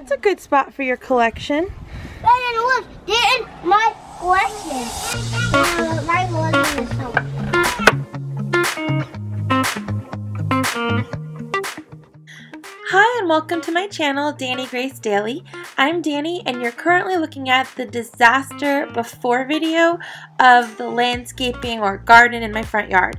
that's a good spot for your collection. And look, they're in my collection. My collection is so. Hi and welcome to my channel, Dani Grace Daily. I'm Dani and you're currently looking at the disaster before video of the landscaping or garden in my front yard.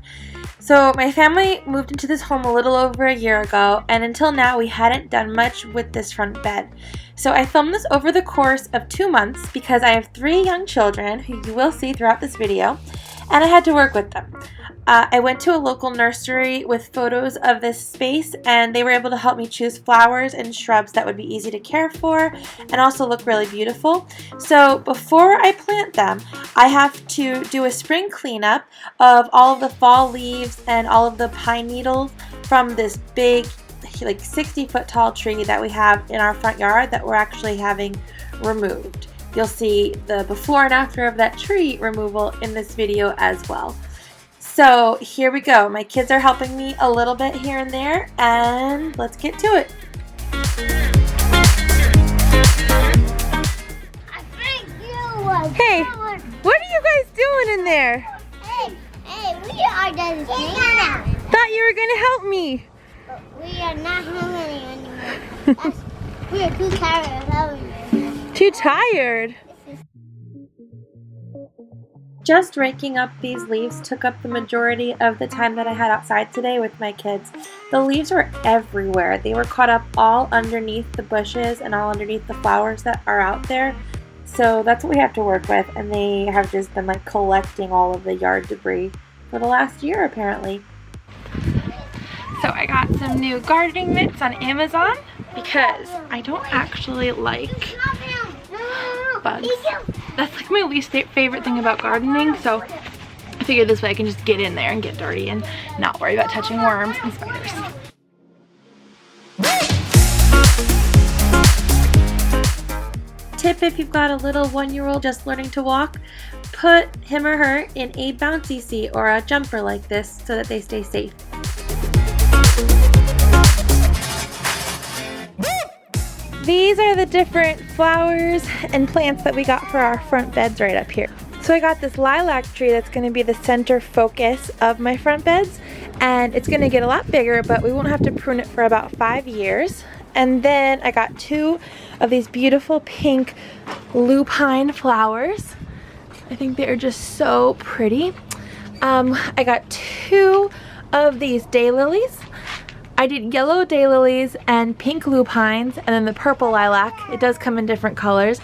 So my family moved into this home a little over a year ago, and until now we hadn't done much with this front bed. So I filmed this over the course of 2 months because I have 3 young children who you will see throughout this video, and I had to work with them. I went to a local nursery with photos of this space, and they were able to help me choose flowers and shrubs that would be easy to care for and also look really beautiful. So before I plant them, I have to do a spring cleanup of all of the fall leaves and all of the pine needles from this big, like 60-foot tall tree that we have in our front yard that we're actually having removed. You'll see the before and after of that tree removal in this video as well. So here we go. My kids are helping me a little bit here and there, and let's get to it. Hey, what are you guys doing in there? Hey, we are done now. Thought you were going to help me. But we are not helping you anymore. We are too tired of helping you. Too tired? Just raking up these leaves took up the majority of the time that I had outside today with my kids. The leaves were everywhere. They were caught up all underneath the bushes and all underneath the flowers that are out there. So that's what we have to work with, and they have just been like collecting all of the yard debris for the last year apparently. So I got some new gardening mitts on Amazon because I don't actually like bugs. That's like my least favorite thing about gardening, so I figured this way I can just get in there and get dirty and not worry about touching worms and spiders. Tip if you've got a little 1-year-old just learning to walk, put him or her in a bouncy seat or a jumper like this so that they stay safe. These are the different flowers and plants that we got for our front beds right up here. So I got this lilac tree that's going to be the center focus of my front beds, and it's going to get a lot bigger, but we won't have to prune it for about 5 years. And then I got 2 of these beautiful pink lupine flowers. I think they are just so pretty. I got 2 of these daylilies. I did yellow daylilies and pink lupines, and then the purple lilac. It does come in different colors.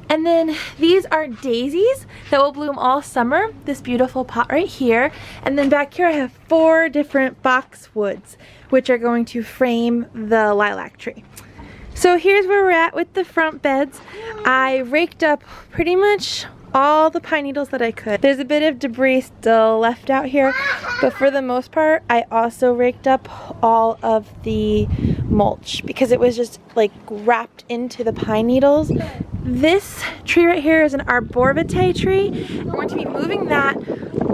And then these are daisies that will bloom all summer. This beautiful pot right here. And then back here I have 4 different boxwoods, which are going to frame the lilac tree. So here's where we're at with the front beds. I raked up pretty much all the pine needles that I could. There's a bit of debris still left out here, but for the most part I also raked up all of the mulch because it was just like wrapped into the pine needles. This tree right here is an arborvitae tree. We're going to be moving that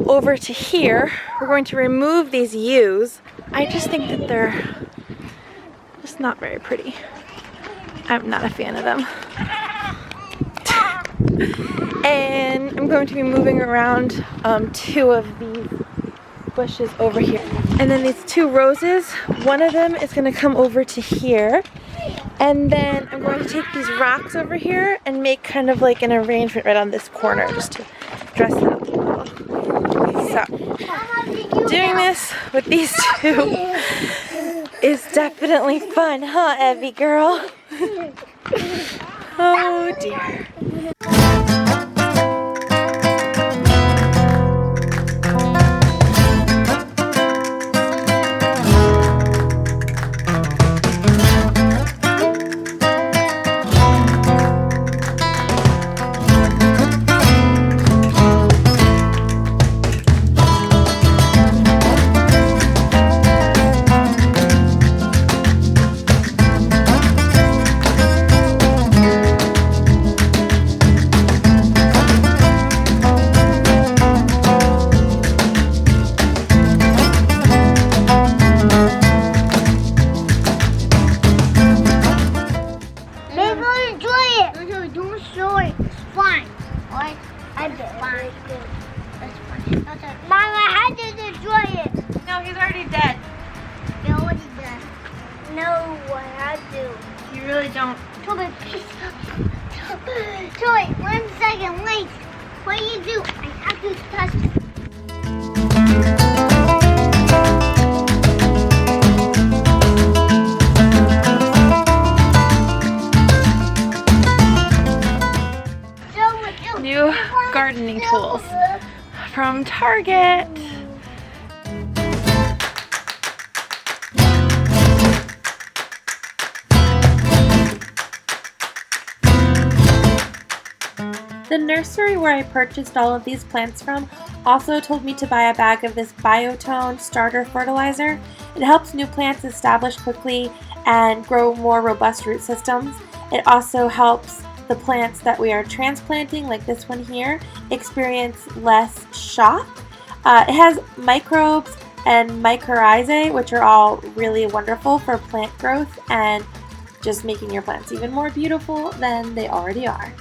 over to here. We're going to remove these yews. I just think that they're just not very pretty. I'm not a fan of them. And I'm going to be moving around 2 of these bushes over here. And then these 2 roses, one of them is going to come over to here. And then I'm going to take these rocks over here and make kind of like an arrangement right on this corner just to dress it up a little. So, doing this with these 2 is definitely fun, huh, Evie girl? Oh dear. really don't. Toy, Toy, 1 second, wait. What do you do? I have to touch it. New gardening tools from Target. The nursery where I purchased all of these plants from also told me to buy a bag of this Biotone starter fertilizer. It helps new plants establish quickly and grow more robust root systems. It also helps the plants that we are transplanting, like this one here, experience less shock. It has microbes and mycorrhizae, which are all really wonderful for plant growth and just making your plants even more beautiful than they already are.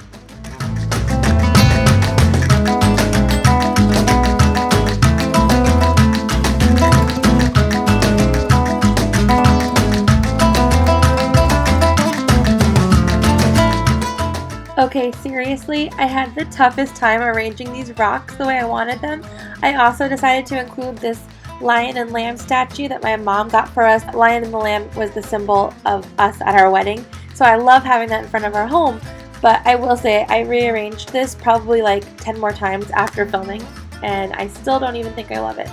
Okay, seriously, I had the toughest time arranging these rocks the way I wanted them. I also decided to include this lion and lamb statue that my mom got for us. Lion and the lamb was the symbol of us at our wedding, so I love having that in front of our home. But I will say, I rearranged this probably like 10 more times after filming, and I still don't even think I love it.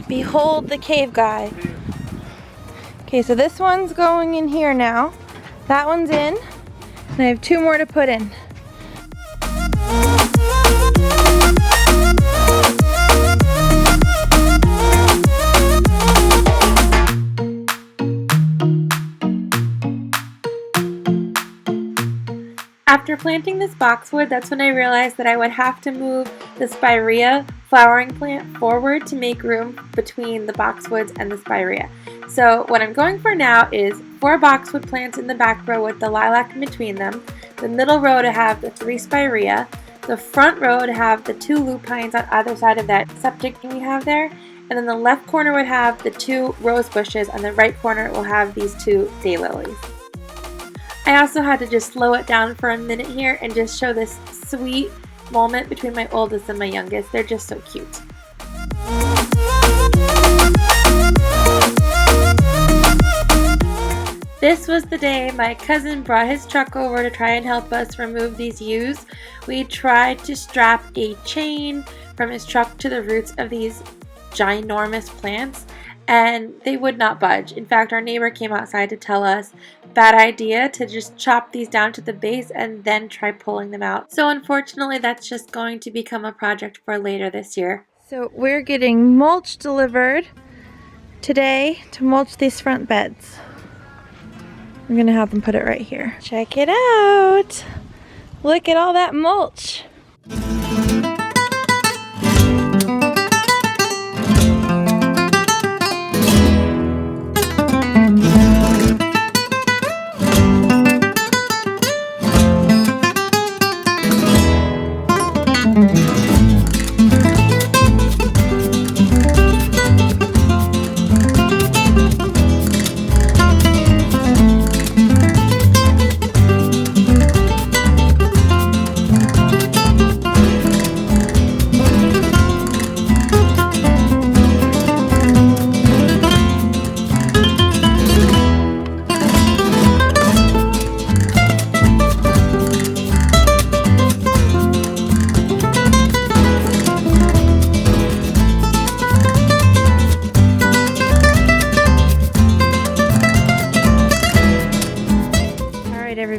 Behold the cave guy. Okay, so this one's going in here now. That one's in. And I have 2 more to put in. After planting this boxwood, that's when I realized that I would have to move the spirea flowering plant forward to make room between the boxwoods and the spirea. So what I'm going for now is 4 boxwood plants in the back row with the lilac in between them, the middle row to have the 3 spirea, the front row to have the 2 lupines on either side of that septic we have there, and then the left corner would have the 2 rose bushes, and the right corner will have these 2 daylilies. I also had to just slow it down for a minute here and just show this sweet moment between my oldest and my youngest. They're just so cute. This was the day my cousin brought his truck over to try and help us remove these yews. We tried to strap a chain from his truck to the roots of these ginormous plants, and they would not budge. In fact, our neighbor came outside to tell us, bad idea to just chop these down to the base and then try pulling them out. So unfortunately, that's just going to become a project for later this year. So we're getting mulch delivered today to mulch these front beds. I'm gonna have them put it right here. Check it out. Look at all that mulch.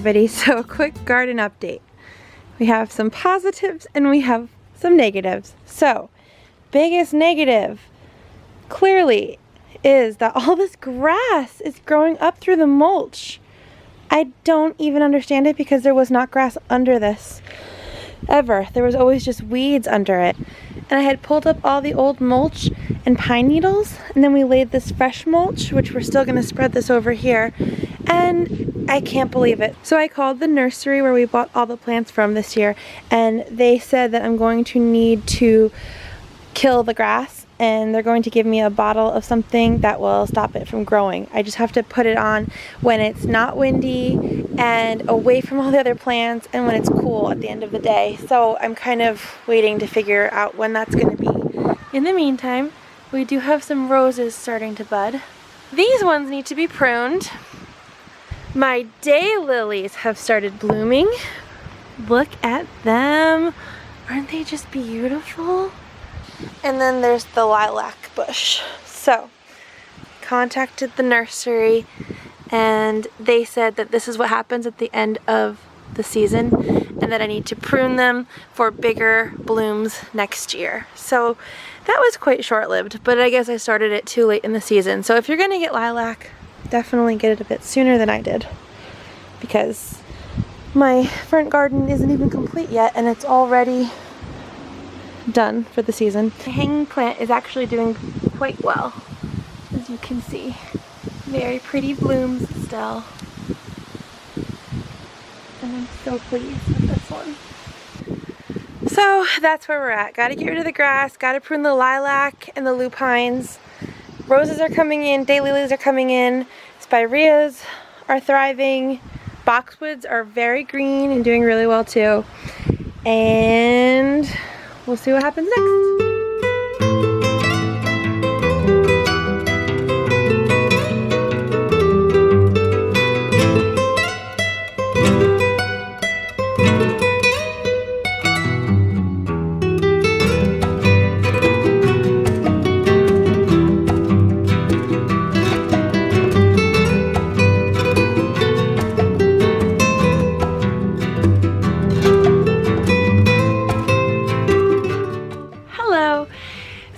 everybody. So a quick garden update. We have some positives and we have some negatives. So, biggest negative, clearly, is that all this grass is growing up through the mulch. I don't even understand it because there was not grass under this ever. There was always just weeds under it. And I had pulled up all the old mulch and pine needles, and then we laid this fresh mulch, which we're still going to spread this over here, and I can't believe it. So I called the nursery where we bought all the plants from this year, and they said that I'm going to need to kill the grass, and they're going to give me a bottle of something that will stop it from growing. I just have to put it on when it's not windy and away from all the other plants and when it's cool at the end of the day. So I'm kind of waiting to figure out when that's going to be. In the meantime, we do have some roses starting to bud. These ones need to be pruned. My daylilies have started blooming. Look at them. Aren't they just beautiful? And then there's the lilac bush. So, contacted the nursery and they said that this is what happens at the end of the season and that I need to prune them for bigger blooms next year. So that was quite short-lived, but I guess I started it too late in the season. So if you're gonna get lilac, definitely get it a bit sooner than I did, because my front garden isn't even complete yet and it's already done for the season. The hanging plant is actually doing quite well, as you can see. Very pretty blooms still. And I'm so pleased with this one. So that's where we're at. Gotta get rid of the grass, gotta prune the lilac and the lupines. Roses are coming in, daylilies are coming in, spireas are thriving, boxwoods are very green and doing really well too. And we'll see what happens next.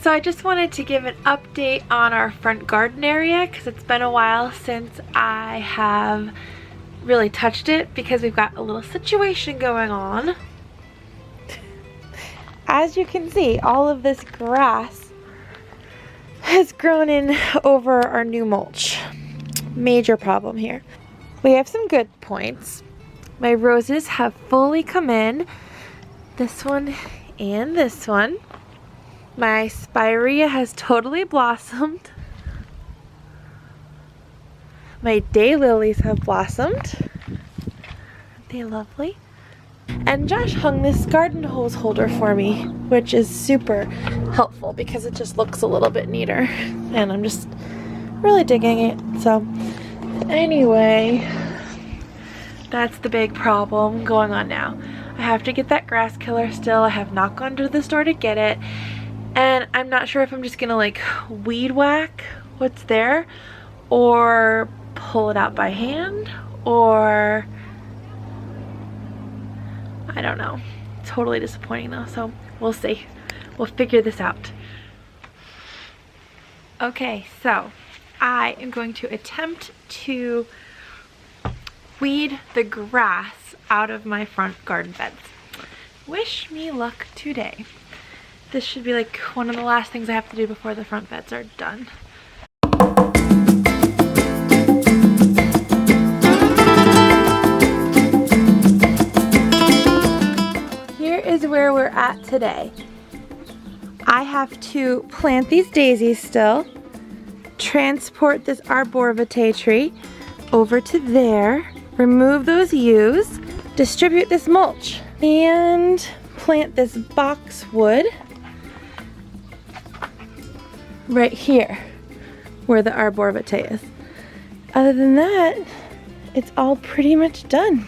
So I just wanted to give an update on our front garden area because it's been a while since I have really touched it because we've got a little situation going on. As you can see, all of this grass has grown in over our new mulch. Major problem here. We have some good points. My roses have fully come in. This one and this one. My spirea has totally blossomed. My daylilies have blossomed. Aren't they lovely? And Josh hung this garden hose holder for me, which is super helpful because it just looks a little bit neater. And I'm just really digging it. So anyway, that's the big problem going on now. I have to get that grass killer still. I have not gone to the store to get it. And I'm not sure if I'm just gonna like weed whack what's there or pull it out by hand, or I don't know. Totally disappointing though, so we'll see. We'll figure this out. Okay, so I am going to attempt to weed the grass out of my front garden beds. Wish me luck today. This should be like one of the last things I have to do before the front beds are done. Here is where we're at today. I have to plant these daisies still, transport this arborvitae tree over to there, remove those yews, distribute this mulch, and plant this boxwood right here where the arborvitae is. Other than that, it's all pretty much done.